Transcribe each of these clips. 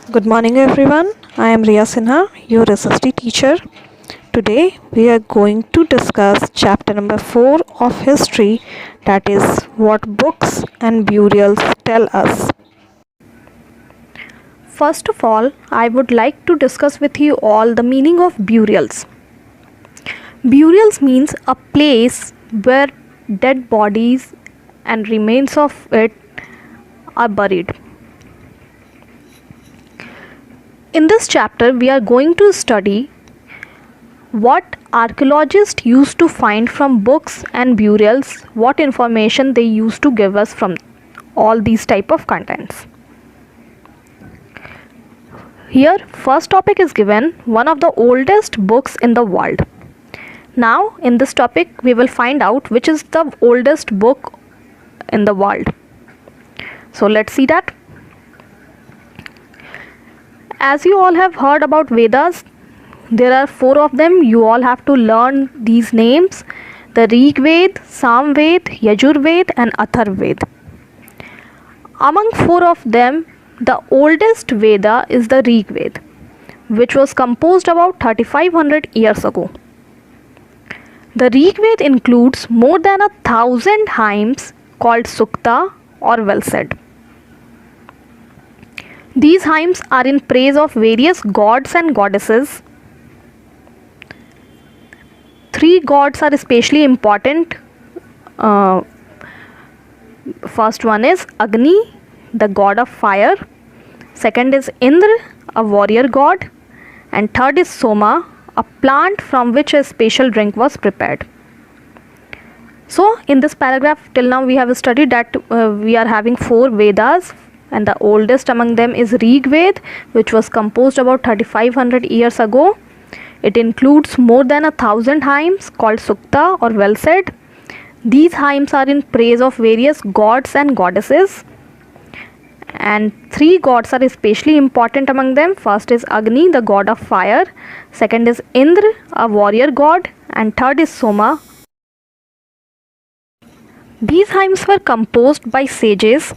Good morning, everyone. I am Riya Sinha, your SST teacher. Today, we are going to discuss chapter number 4 of history, that is, what books and burials tell us. First of all, I would like to discuss with you all the meaning of burials. Burials means a place where dead bodies and remains of it are buried. In this chapter, we are going to study what archaeologists used to find from books and burials, what information they used to give us from all these type of contents. Here, first topic is given, one of the oldest books in the world. Now, in this topic, we will find out which is the oldest book in the world. So, let's see that. As you all have heard about Vedas, there are 4 of them. You all have to learn these names: the Rig Ved, Sam Ved, Yajur Ved, and Athar Ved. Among 4 of them, the oldest Veda is the Rig Ved, which was composed about 3500 years ago. The Rig Ved includes more than 1000 hymns called Sukta or well said. These hymns are in praise of various gods and goddesses. 3 gods are especially important. First one is Agni, the god of fire. Second is Indra, a warrior god. And third is Soma, a plant from which a special drink was prepared. So, in this paragraph, till now we have studied that we are having 4 Vedas, and the oldest among them is Rig Ved, which was composed about 3500 years ago. It includes more than 1000 hymns called Sukta or well said. These hymns are in praise of various gods and goddesses, and 3 gods are especially important among them. First is Agni, the god of fire. Second is Indra, a warrior god. And third is Soma. These hymns were composed by sages.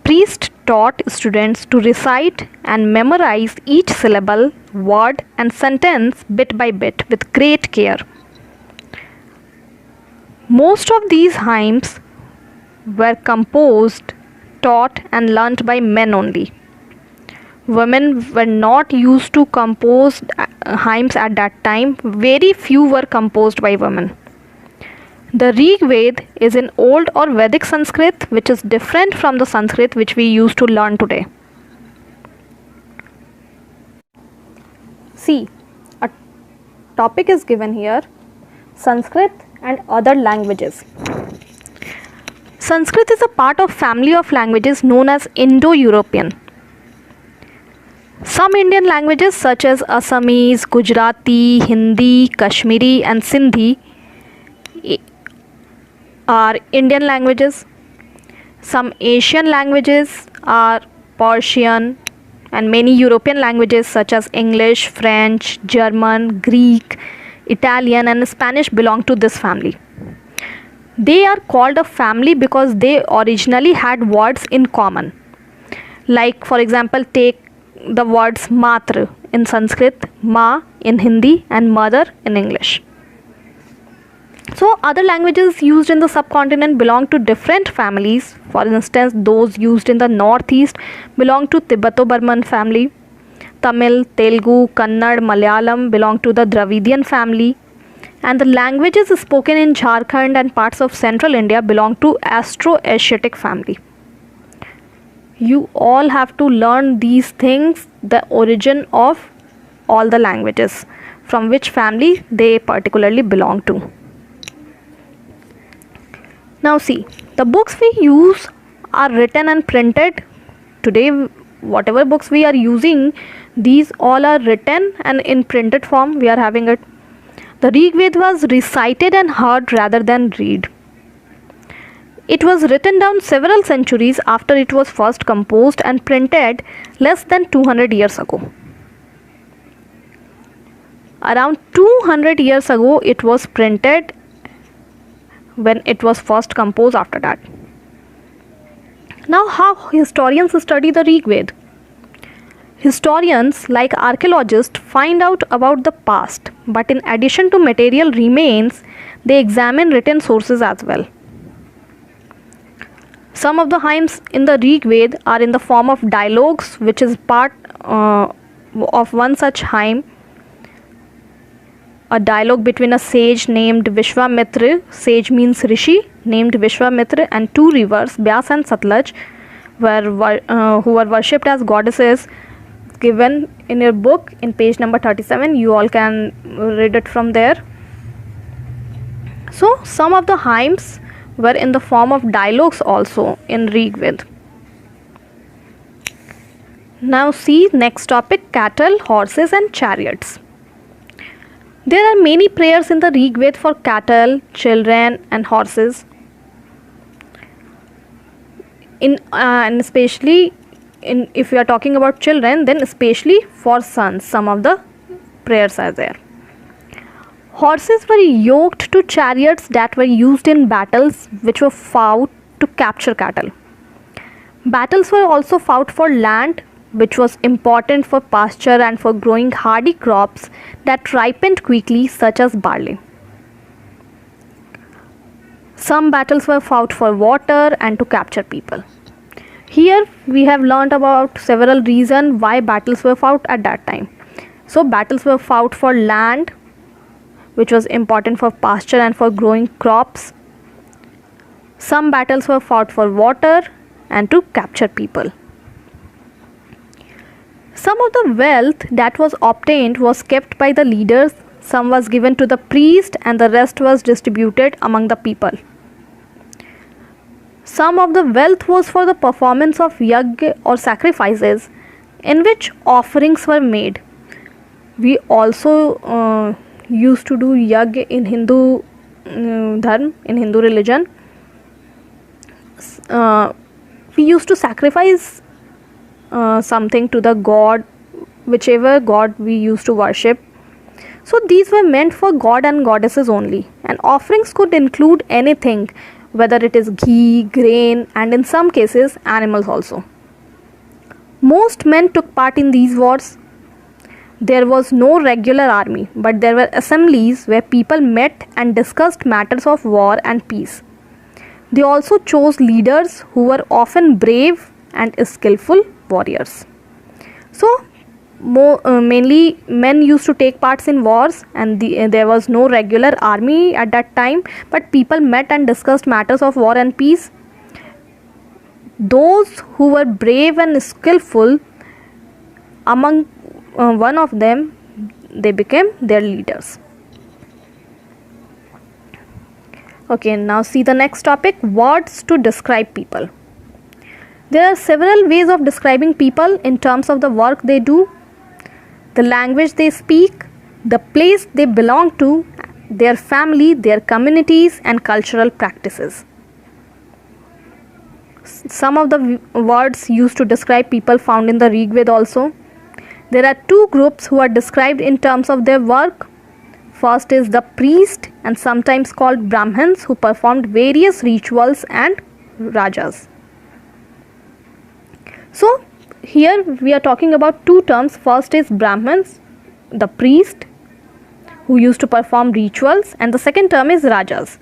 Priests taught students to recite and memorize each syllable, word, and sentence bit by bit with great care. Most of these hymns were composed, taught, and learnt by men only. Women were not used to compose hymns at that time. Very few were composed by women. The Rig Ved is in old or Vedic Sanskrit, which is different from the Sanskrit which we used to learn today. See, a topic is given here: Sanskrit and other languages. Sanskrit is a part of family of languages known as Indo-European. Some Indian languages such as Assamese, Gujarati, Hindi, Kashmiri, and Sindhi are Indian languages. Some Asian languages are Persian, and many European languages such as English, French, German, Greek, Italian, and Spanish belong to this family. They are called a family because they originally had words in common. Like, for example, take the words Matra in Sanskrit, Ma in Hindi, and Mother in English. So, other languages used in the subcontinent belong to different families. For instance, those used in the northeast belong to Tibeto-Burman family. Tamil, Telugu, Kannada, Malayalam belong to the Dravidian family. And the languages spoken in Jharkhand and parts of central India belong to Austro-Asiatic family. You all have to learn these things, the origin of all the languages, from which family they particularly belong to. Now see, the books we use are written and printed. Today, whatever books we are using, these all are written and in printed form we are having it. The Rig Ved was recited and heard rather than read. It was written down several centuries after it was first composed and printed less than 200 years ago. Around 200 years ago it was printed when it was first composed after that. Now, how historians study the Rig Ved? Historians, like archaeologists, find out about the past, but in addition to material remains, they examine written sources as well. Some of the hymns in the Rig Veda are in the form of dialogues, which is part of one such hymn, a dialogue between a sage named Vishwamitra, sage means Rishi, named Vishwamitra, and two rivers, Byas and Satluj, who were worshipped as goddesses, given in your book in page number 37. You all can read it from there. So some of the hymns were in the form of dialogues also in Rig Veda. Now see next topic, cattle, horses and chariots. There are many prayers in the Rig Veda for cattle, children and horses. And especially if we are talking about children, then especially for sons, some of the prayers are there. Horses were yoked to chariots that were used in battles which were fought to capture cattle. Battles were also fought for land, which was important for pasture and for growing hardy crops that ripened quickly, such as barley. Some battles were fought for water and to capture people. Here we have learnt about several reasons why battles were fought at that time. So battles were fought for land, which was important for pasture and for growing crops. Some battles were fought for water and to capture people. Some of the wealth that was obtained was kept by the leaders, some was given to the priest and the rest was distributed among the people. Some of the wealth was for the performance of yajna or sacrifices, in which offerings were made. We also used to do yajna in Hindu dharma, in Hindu religion. We used to sacrifice something to the god, whichever god we used to worship. So these were meant for god and goddesses only, and offerings could include anything, whether it is ghee, grain, and in some cases animals also. Most men took part in these wars. There was no regular army, but there were assemblies where people met and discussed matters of war and peace. They also chose leaders who were often brave and skillful warriors. So mainly men used to take parts in wars, and there was no regular army at that time, but people met and discussed matters of war and peace. Those who were brave and skillful, among one of them, they became their leaders. Okay, now see the next topic, words to describe people. There are several ways of describing people in terms of the work they do, the language they speak, the place they belong to, their family, their communities, and cultural practices. Some of the words used to describe people found in the Rig Veda also. There are two groups who are described in terms of their work. First is the priest, and sometimes called Brahmins, who performed various rituals, and Rajas. So here we are talking about two terms. First is Brahmins, the priest who used to perform rituals, and the second term is Rajas.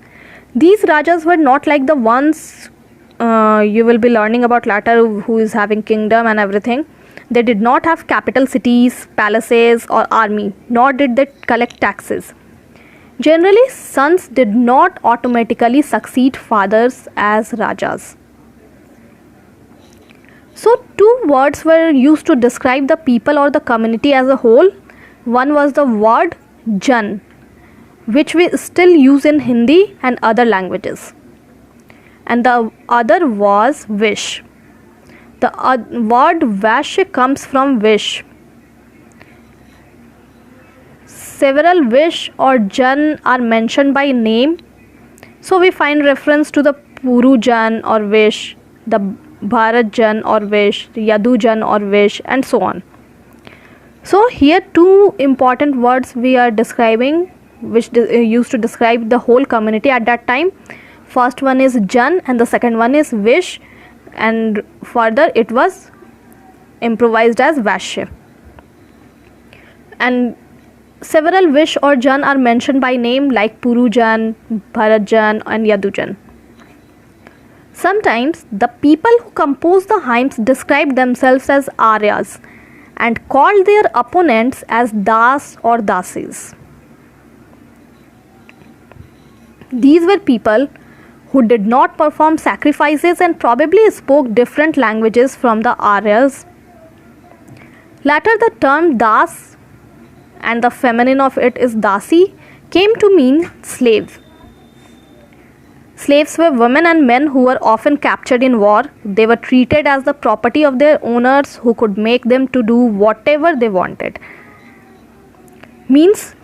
These Rajas were not like the ones you will be learning about later, who is having kingdom and everything. They did not have capital cities, palaces or army, nor did they collect taxes. Generally, sons did not automatically succeed fathers as Rajas. So two words were used to describe the people or the community as a whole. One was the word Jan, which we still use in Hindi and other languages, and the other was Vish. The word Vashya comes from Vish. Several Vish or Jan are mentioned by name, so we find reference to the Puru Jan or Vish, the Bharat Jan or Vish, Yadu Jan or Vish, and so on. So here two important words we are describing, which used to describe the whole community at that time. First one is Jan and the second one is Vish, and further it was improvised as Vashya. and several Vish or Jan are mentioned by name like Purujan, Bharatjan and Yadujan. Sometimes the people who composed the hymns described themselves as Aryas and called their opponents as Das or Dasis. These were people who did not perform sacrifices and probably spoke different languages from the Aryas. Later, the term Das, and the feminine of it is Dasi, came to mean slave. Slaves were women and men who were often captured in war. They were treated as the property of their owners who could make them to do whatever they wanted. Means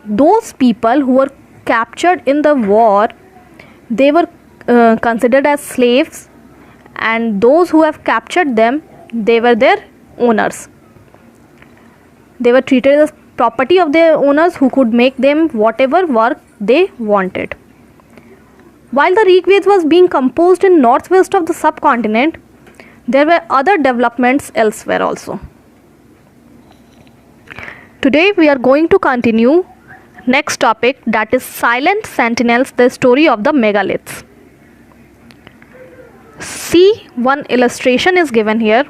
those people who were captured in the war, they were considered as slaves, and those who have captured them, they were their owners. They were treated as property of their owners who could make them whatever work they wanted. While the Rig Veda was being composed in northwest of the subcontinent, there were other developments elsewhere also. Today we are going to continue next topic, that is silent sentinels, the story of the megaliths. See, one illustration is given here.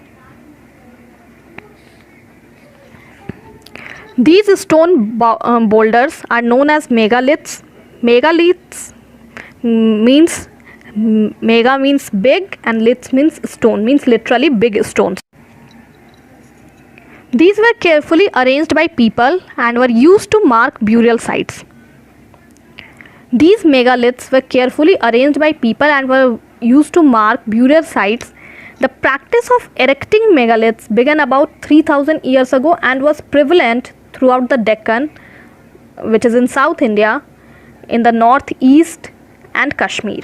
These stone boulders are known as megaliths. Megaliths means, mega means big and liths means stone, means literally big stones. These were carefully arranged by people and were used to mark burial sites. These megaliths were carefully arranged by people and were used to mark burial sites. The practice of erecting megaliths began about 3000 years ago and was prevalent throughout the Deccan, which is in South India, in the northeast and Kashmir.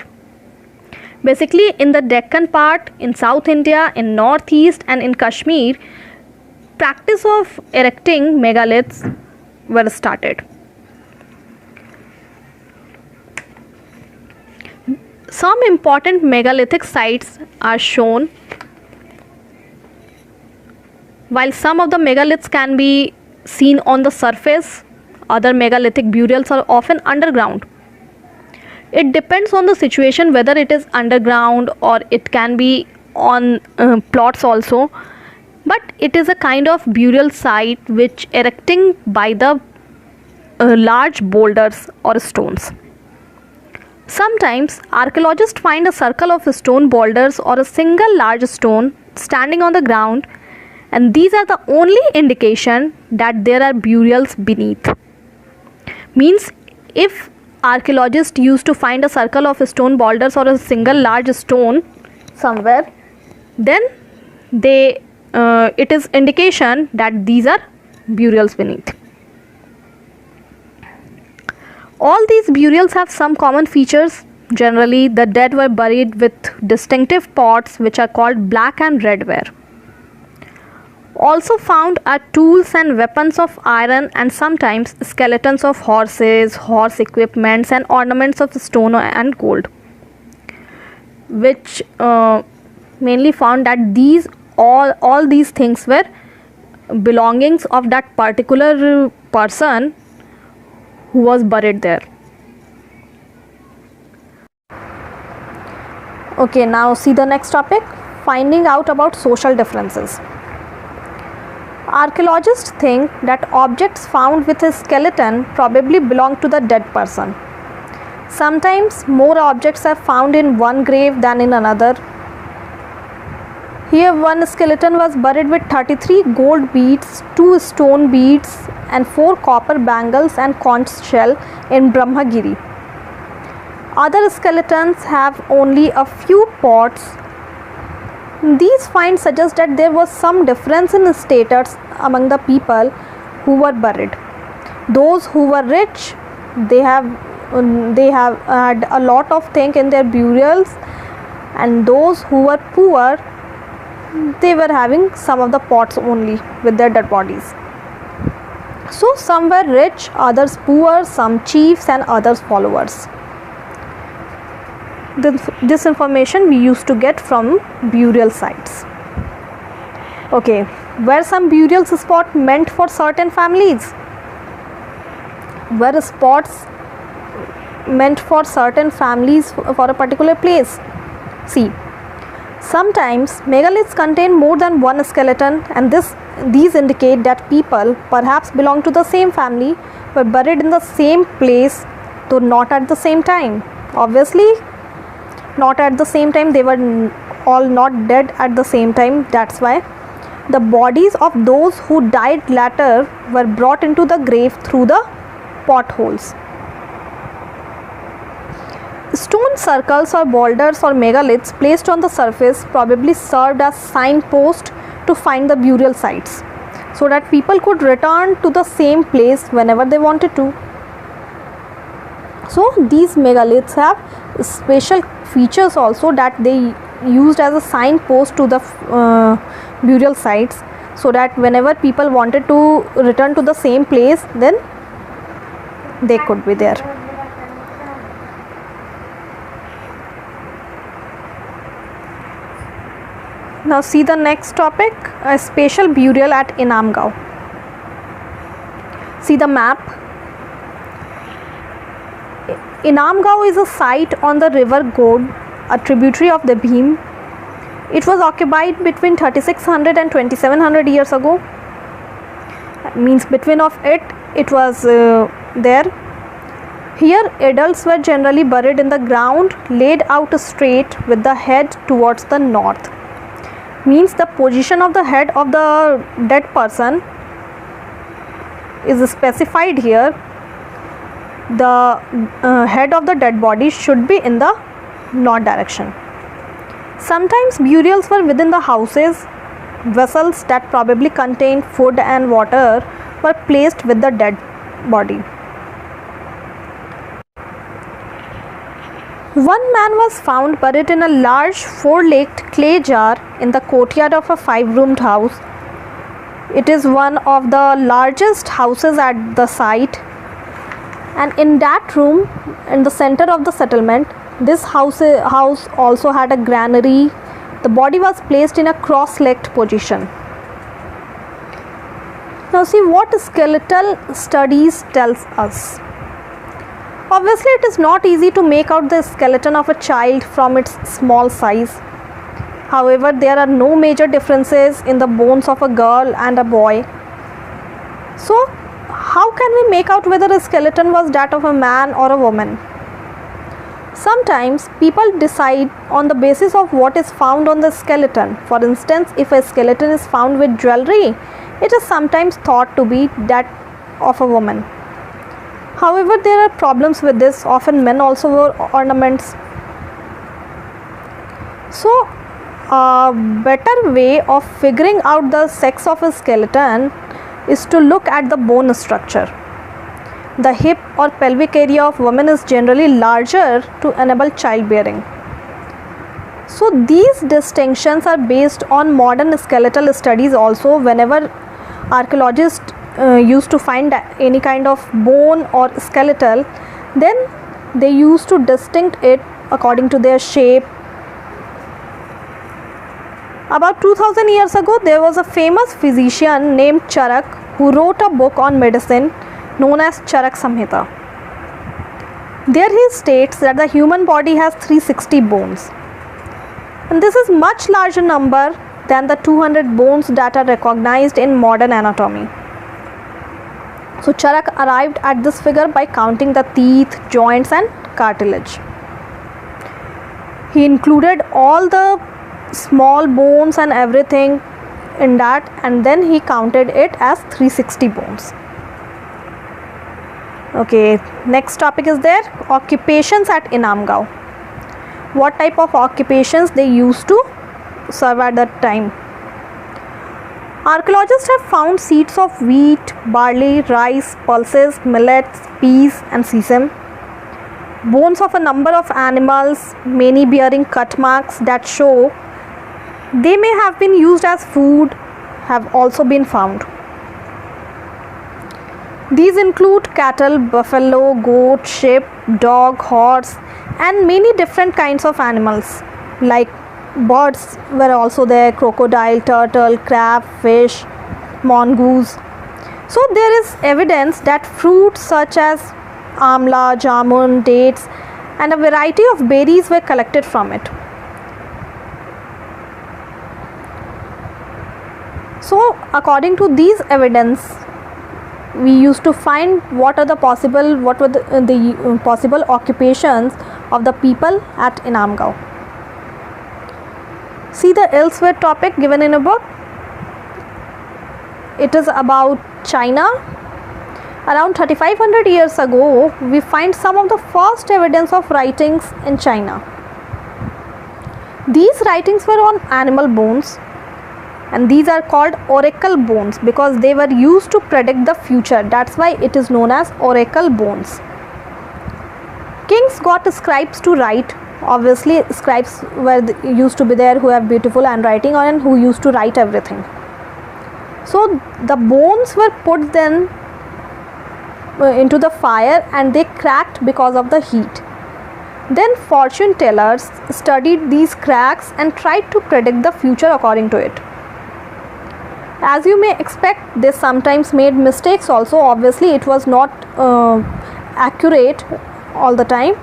Basically, in the Deccan part, in South India, in northeast and in Kashmir, practice of erecting megaliths were started. Some important megalithic sites are shown. While some of the megaliths can be seen on the surface, other megalithic burials are often underground. It depends on the situation whether it is underground or it can be on plots also, but it is a kind of burial site which erecting by the large boulders or stones. Sometimes archaeologists find a circle of stone boulders or a single large stone standing on the ground, and these are the only indication that there are burials beneath. Means if archaeologists used to find a circle of stone boulders or a single large stone somewhere, then it is indication that these are burials beneath. All these burials have some common features. Generally, the dead were buried with distinctive pots which are called black and red ware. Also found are tools and weapons of iron and sometimes skeletons of horses, horse equipments and ornaments of stone and gold, which mainly found that these all these things were belongings of that particular person who was buried there. Okay, now see the next topic, finding out about social differences. Archaeologists think that objects found with a skeleton probably belong to the dead person. Sometimes more objects are found in one grave than in another. Here one skeleton was buried with 33 gold beads, 2 stone beads and 4 copper bangles and conch shell in Brahmagiri. Other skeletons have only a few pots. These finds suggest that there was some difference in status among the people who were buried. Those who were rich, they have had a lot of things in their burials, and those who were poor, they were having some of the pots only with their dead bodies. So some were rich, others poor, some chiefs and others followers. This information we used to get from burial sites. Okay, Were some burial spots meant for certain families? Were spots meant for certain families for a particular place? See, sometimes megaliths contain more than one skeleton, and these indicate that people perhaps belong to the same family were buried in the same place, though not at the same time. Obviously, not at the same time. They were all not dead at the same time. That's why the bodies of those who died later were brought into the grave through the potholes. Stone circles or boulders or megaliths placed on the surface probably served as signposts to find the burial sites, so that people could return to the same place whenever they wanted to. So these megaliths have special features also, that they used as a signpost to the burial sites, so that whenever people wanted to return to the same place, then they could be there. Now see the next topic, a spatial burial at Inamgaon. See the map. Inamgaon is a site on the river God, a tributary of the Bhim. It was occupied between 3600 and 2700 years ago. Means between of it was there. Here adults were generally buried in the ground, laid out straight with the head towards the north. Means the position of the head of the dead person is specified here. The head of the dead body should be in the north direction. Sometimes burials were within the houses. Vessels that probably contained food and water were placed with the dead body. One man was found buried in a large four-legged clay jar in the courtyard of a 5-roomed house. It is one of the largest houses at the site, and in that room, in the center of the settlement, this house also had a granary. The body was placed in a cross-legged position. Now see what skeletal studies tells us. Obviously, it is not easy to make out the skeleton of a child from its small size. However, there are no major differences in the bones of a girl and a boy. So, how can we make out whether a skeleton was that of a man or a woman? Sometimes people decide on the basis of what is found on the skeleton. For instance, if a skeleton is found with jewelry, it is sometimes thought to be that of a woman. However, there are problems with this. Often men also wore ornaments. So, a better way of figuring out the sex of a skeleton is to look at the bone structure. The hip or pelvic area of women is generally larger to enable childbearing. So these distinctions are based on modern skeletal studies also. Whenever archaeologists used to find any kind of bone or skeletal, then they used to distinct it according to their shape. About 2000 years ago, there was a famous physician named Charak who wrote a book on medicine known as Charak Samhita. There he states that the human body has 360 bones, and this is much larger number than the 200 bones that are recognized in modern anatomy. So Charak arrived at this figure by counting the teeth, joints and cartilage. He included all the small bones and everything in that, and then he counted it as 360 bones. Okay, next topic is there, occupations at Inamgaon. What type of occupations they used to serve at that time? Archaeologists have found seeds of wheat, barley, rice, pulses, millets, peas and sesame. Bones of a number of animals, many bearing cut marks that show they may have been used as food, have also been found. These include cattle, buffalo, goat, sheep, dog, horse and many different kinds of animals like birds were also there: crocodile, turtle, crab, fish, mongoose. So there is evidence that fruits such as amla, jamun, dates and a variety of berries were collected from it. So according to these evidence, we used to find what were the possible occupations of the people at Inamgaon. See the elsewhere topic given in a book. It is about China. Around 3500 years ago, we find some of the first evidence of writings in China. These writings were on animal bones, and these are called oracle bones because they were used to predict the future. That's why it is known as oracle bones. Kings got scribes to write. Obviously, scribes used to be there who have beautiful handwriting and who used to write everything. So the bones were put then into the fire and they cracked because of the heat. Then fortune tellers studied these cracks and tried to predict the future according to it. As you may expect, they sometimes made mistakes also. Obviously, it was not accurate all the time.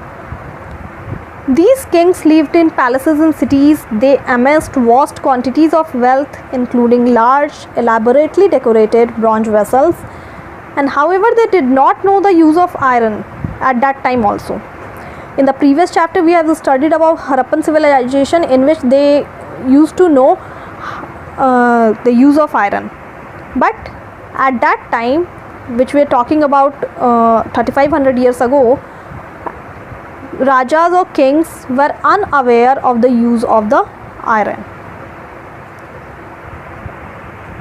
These kings lived in palaces and cities. They amassed vast quantities of wealth, including large, elaborately decorated bronze vessels. And however, they did not know the use of iron at that time also. In the previous chapter, we have studied about Harappan civilization, in which they used to know the use of iron. But at that time, which we are talking about 3500 years ago, Rajas or kings were unaware of the use of the iron.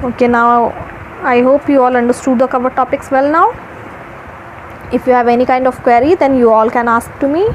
Okay, now I hope you all understood the cover topics well now. If you have any kind of query, then you all can ask to me.